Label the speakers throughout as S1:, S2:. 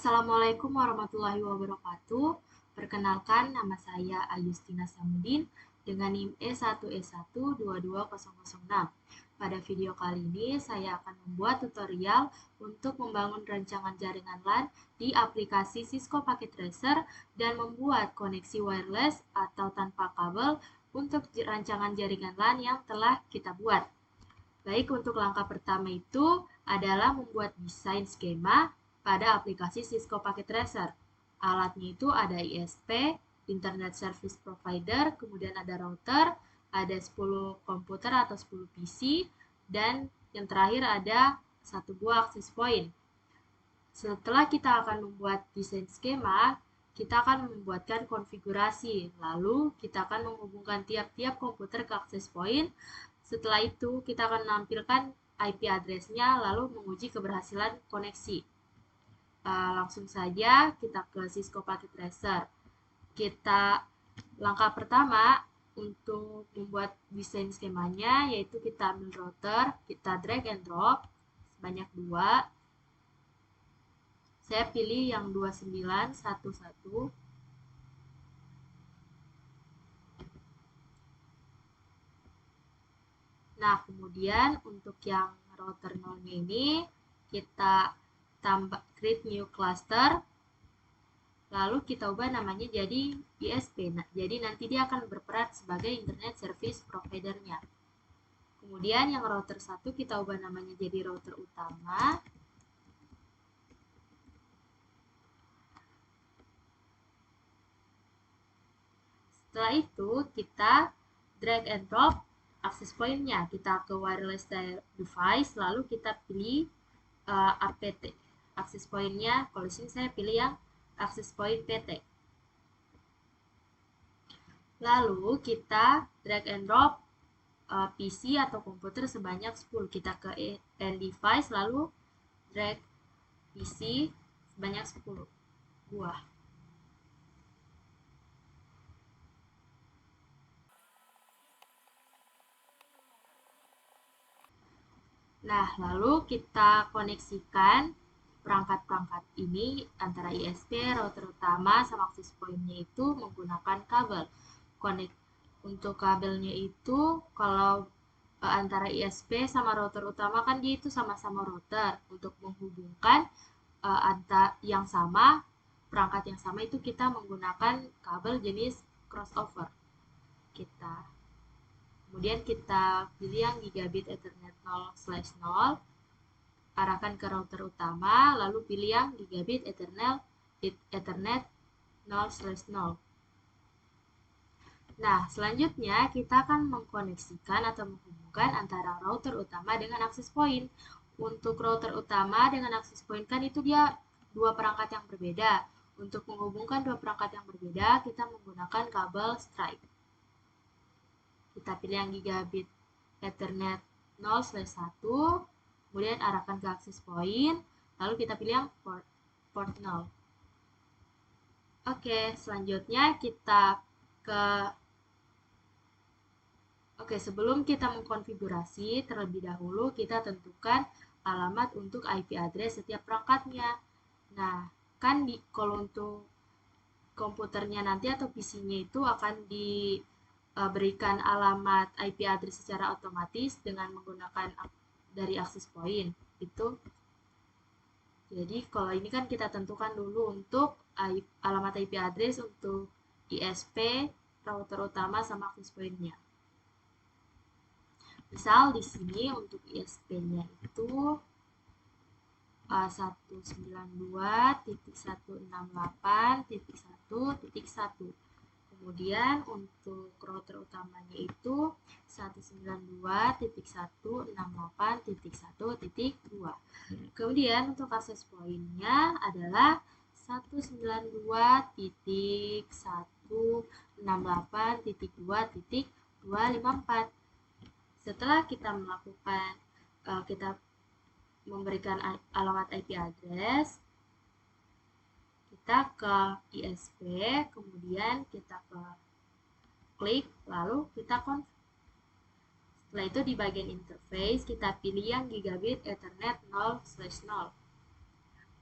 S1: Assalamualaikum warahmatullahi wabarakatuh. Perkenalkan, nama saya Ayustina Samudin dengan NIM E1E1 22006. Pada video kali ini, saya akan membuat tutorial untuk membangun rancangan jaringan LAN di aplikasi Cisco Packet Tracer dan membuat koneksi wireless atau tanpa kabel untuk rancangan jaringan LAN yang telah kita buat. Baik, untuk langkah pertama itu adalah membuat desain skema pada aplikasi Cisco Packet Tracer. Alatnya itu ada ISP, Internet Service Provider, kemudian ada router, ada 10 komputer atau 10 PC, dan yang terakhir ada satu buah access point. Setelah kita akan membuat desain skema, kita akan membuatkan konfigurasi. Lalu kita akan menghubungkan tiap-tiap komputer ke access point. Setelah itu kita akan menampilkan IP address-nya lalu menguji keberhasilan koneksi. Langsung saja kita ke Cisco Packet Tracer. Langkah pertama untuk membuat desain skemanya yaitu kita ambil router, kita drag and drop sebanyak 2. Saya pilih yang 2911. Nah, kemudian untuk yang router 0-nya ini kita tambah create new cluster, lalu kita ubah namanya jadi ISP. Nah, jadi nanti dia akan berperan sebagai Internet Service Provider-nya. Kemudian yang router 1 kita ubah namanya jadi router utama. Setelah itu kita drag and drop access point-nya. Kita ke wireless device, lalu kita pilih APT. Access point-nya, kalau di sini saya pilih yang access point PT. Lalu kita drag and drop PC atau komputer sebanyak 10. Kita ke end device, lalu drag PC sebanyak 10 buah. Nah, lalu kita koneksikan perangkat-perangkat ini antara ISP, router utama, sama access point-nya itu menggunakan kabel. Untuk kabelnya itu, kalau antara ISP sama router utama kan dia itu sama-sama router. Untuk menghubungkan yang sama, perangkat yang sama itu kita menggunakan kabel jenis crossover. Kemudian kita pilih yang gigabit Ethernet 0/0, arahkan ke router utama, lalu pilih yang gigabit Ethernet 0/0. Nah, selanjutnya kita akan mengkoneksikan atau menghubungkan antara router utama dengan access point. Untuk router utama dengan access point kan itu dia dua perangkat yang berbeda. Untuk menghubungkan dua perangkat yang berbeda, kita menggunakan kabel stripe. Kita pilih yang gigabit Ethernet 0/1, kemudian arahkan ke access point, lalu kita pilih yang port 0. Oke, selanjutnya kita sebelum kita mengkonfigurasi, terlebih dahulu kita tentukan alamat untuk IP address setiap perangkatnya. Nah, kan kalau untuk komputernya nanti atau PC-nya itu akan diberikan alamat IP address secara otomatis dengan menggunakan dari access point itu. Jadi kalau ini kan kita tentukan dulu untuk alamat IP address untuk ISP, router utama sama access point-nya. Misal di sini untuk ISP-nya itu 192.168.1.1. Kemudian untuk router utamanya itu 192.168.1.2. Kemudian untuk access point-nya adalah 192.168.2.254. Setelah kita memberikan alamat IP address, kita ke ISP, kemudian kita klik, lalu kita confirm. Setelah itu di bagian interface, kita pilih yang gigabit Ethernet 0/0.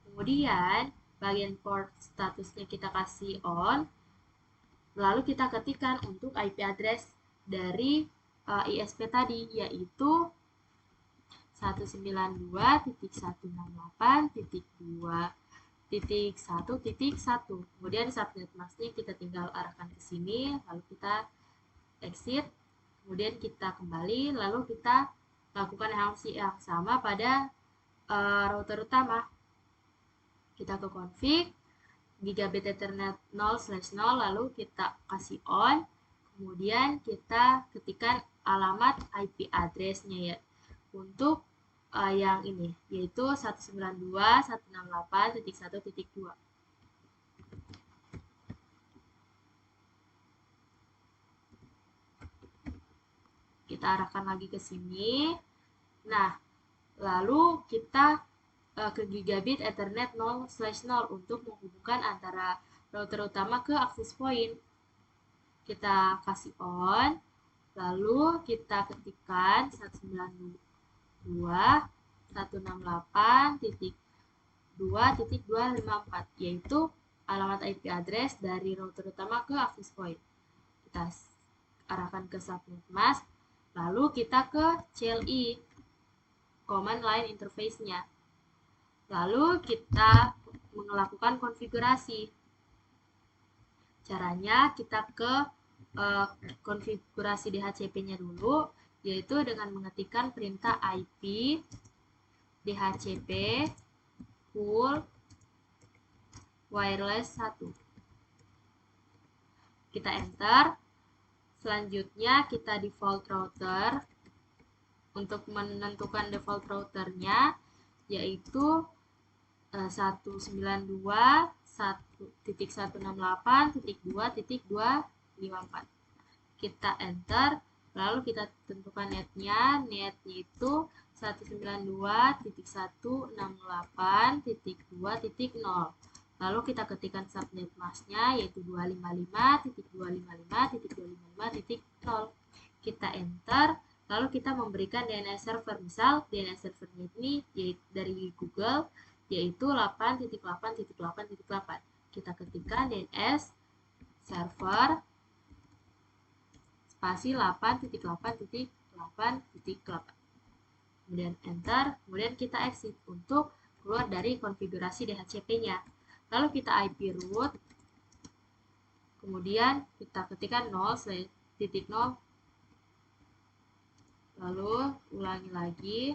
S1: Kemudian bagian port statusnya kita kasih on, lalu kita ketikkan untuk IP address dari ISP tadi, yaitu 192.168.2.1.1. Kemudian subnet masknya kita tinggal arahkan ke sini, lalu kita exit, kemudian kita kembali, lalu kita lakukan hal yang sama pada router utama. Kita ke config, gigabit ethernet 0/0, lalu kita kasih on, kemudian kita ketikkan alamat IP address-nya ya untuk yang ini, yaitu 192.168.1.2. Kita arahkan lagi ke sini. Nah, lalu kita ke gigabit ethernet 0/0 untuk menghubungkan antara router utama ke access point. Kita kasih on, lalu kita ketikkan 192.168.2.254, yaitu alamat IP address dari router utama ke access point. Kita arahkan ke subnet mask, lalu kita ke CLI, command line interface-nya. Lalu kita melakukan konfigurasi. Caranya kita ke konfigurasi DHCP-nya dulu, yaitu dengan mengetikkan perintah IP DHCP full wireless 1. Kita enter. Selanjutnya kita default router. Untuk menentukan default routernya yaitu 192.168.2.254. Kita enter, lalu kita tentukan netnya itu 192.168.2.0. Lalu kita ketikkan subnet masknya yaitu 255.255.255.0. Kita enter, lalu kita memberikan DNS server. Misal DNS servernya ini dari Google yaitu 8.8.8.8. Kita ketikkan DNS server spasi 8.8.8.8. Kemudian enter, kemudian kita exit untuk keluar dari konfigurasi DHCP-nya. Lalu kita IP root, kemudian kita ketikkan 0/0, lalu ulangi lagi,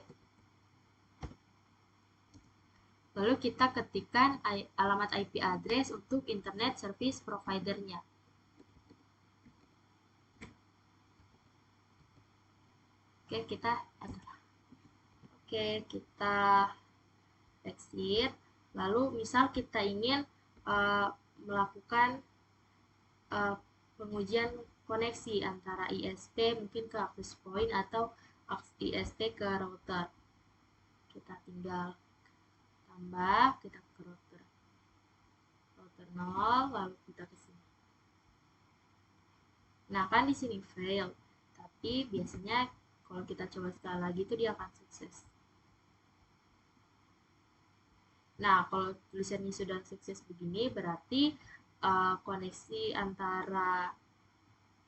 S1: lalu kita ketikkan alamat IP address untuk internet service provider-nya. Kita exit. Lalu misal kita ingin melakukan pengujian koneksi antara ISP mungkin ke access point atau ISP ke router. Kita tinggal tambah, kita ke router 0, lalu kita ke sini. Nah, kan di sini fail, tapi biasanya kalau kita coba sekali lagi itu dia akan sukses. Nah, kalau tulisannya sudah sukses begini, berarti koneksi antara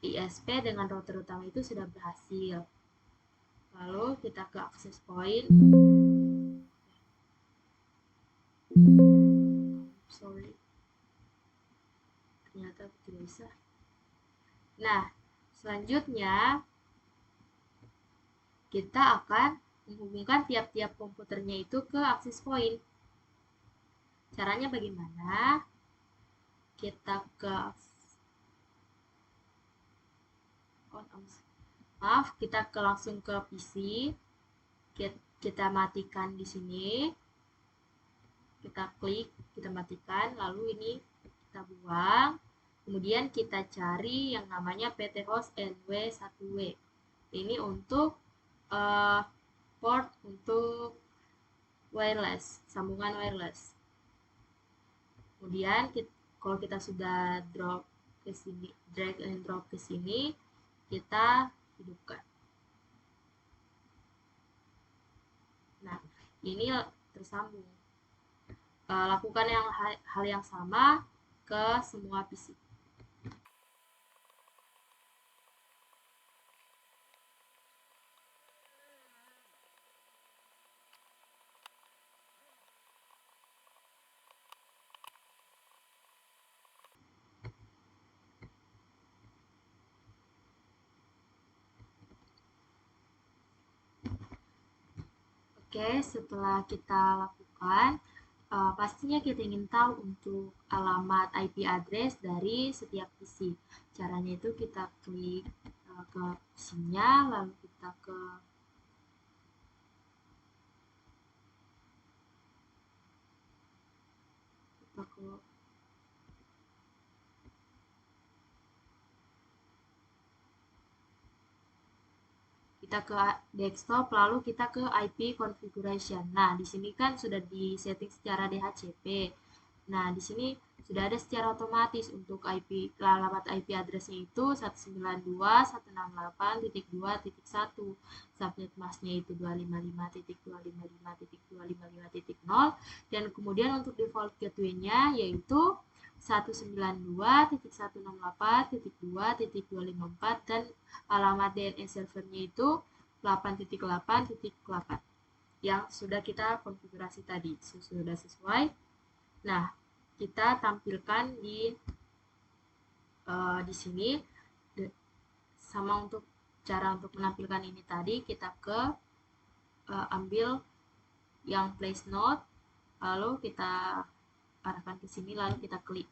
S1: ISP dengan router utama itu sudah berhasil. Lalu kita ke access point. Sorry. Ternyata tidak bisa. Nah, selanjutnya kita akan menghubungkan tiap-tiap komputernya itu ke access point. Caranya bagaimana? Kita langsung ke PC. Kita matikan di sini. Kita klik, kita matikan, lalu ini kita buang. Kemudian kita cari yang namanya PT host NW1W. Ini untuk port untuk wireless, sambungan wireless. Kemudian kalau kita sudah drag and drop ke sini, kita hidupkan. Nah, ini tersambung. lakukan hal yang sama ke semua PC. Oke, setelah kita lakukan, pastinya kita ingin tahu untuk alamat IP address dari setiap PC. Caranya itu kita klik ke PC-nya, lalu kita ke kita ke kita ke desktop, lalu kita ke IP configuration. Nah, di sini kan sudah di setting secara DHCP. Nah, di sini sudah ada secara otomatis untuk alamat IP address-nya itu 192.168.2.1. Subnet masknya itu 255.255.255.0 dan kemudian untuk default gateway-nya yaitu 192.168.2.254 dan alamat DNS servernya itu 8.8.8 yang sudah kita konfigurasi tadi. Sudah sesuai. Nah, kita tampilkan di sini sama untuk cara untuk menampilkan ini tadi kita ambil yang place node, lalu kita arahkan ke sini, lalu kita klik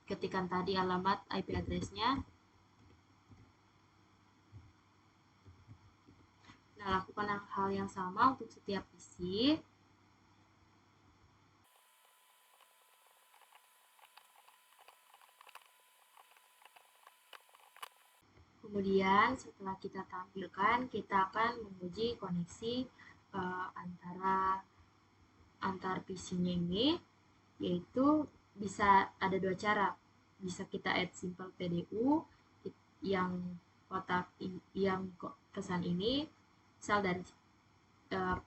S1: ketikkan tadi alamat IP address-nya. Nah, lakukan hal yang sama untuk setiap PC. Kemudian setelah kita tampilkan, kita akan menguji koneksi antar PC-nya ini, yaitu bisa ada dua cara. Bisa kita add simple PDU yang kotak yang pesan ini, misal dari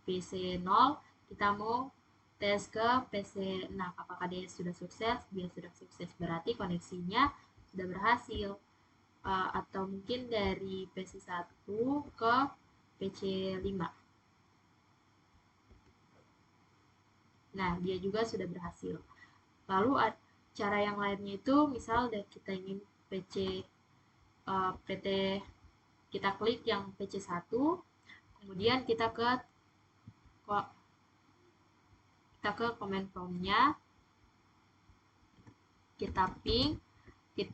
S1: PC 0 kita mau tes ke PC 6, apakah dia sudah sukses? Dia sudah sukses, berarti koneksinya sudah berhasil. Atau mungkin dari PC 1 ke PC 5. Nah, dia juga sudah berhasil. Lalu cara yang lainnya itu misal kita ingin PT kita klik yang PC 1, kemudian kita ke command prompt-nya, kita ping,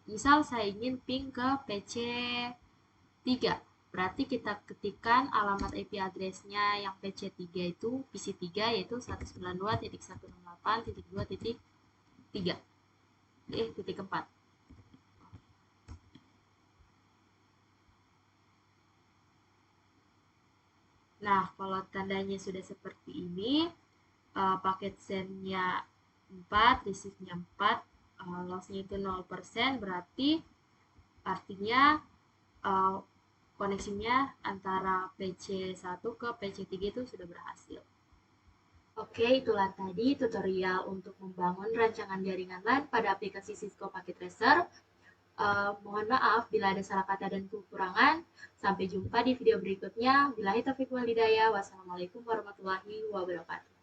S1: misal saya ingin ping ke PC 3, berarti kita ketikkan alamat IP address-nya yang PC 3 itu PC 3 yaitu 192.168.2.3 Nah, kalau tandanya sudah seperti ini, paket send-nya 4, receive-nya 4, loss-nya itu 0%, berarti artinya koneksinya antara PC 1 ke PC 3 itu sudah berhasil. Oke, itulah tadi tutorial untuk membangun rancangan jaringan LAN pada aplikasi Cisco Packet Tracer. Mohon maaf bila ada salah kata dan kekurangan. Sampai jumpa di video berikutnya. Billahi taufiq wal hidayah. Wassalamualaikum warahmatullahi wabarakatuh.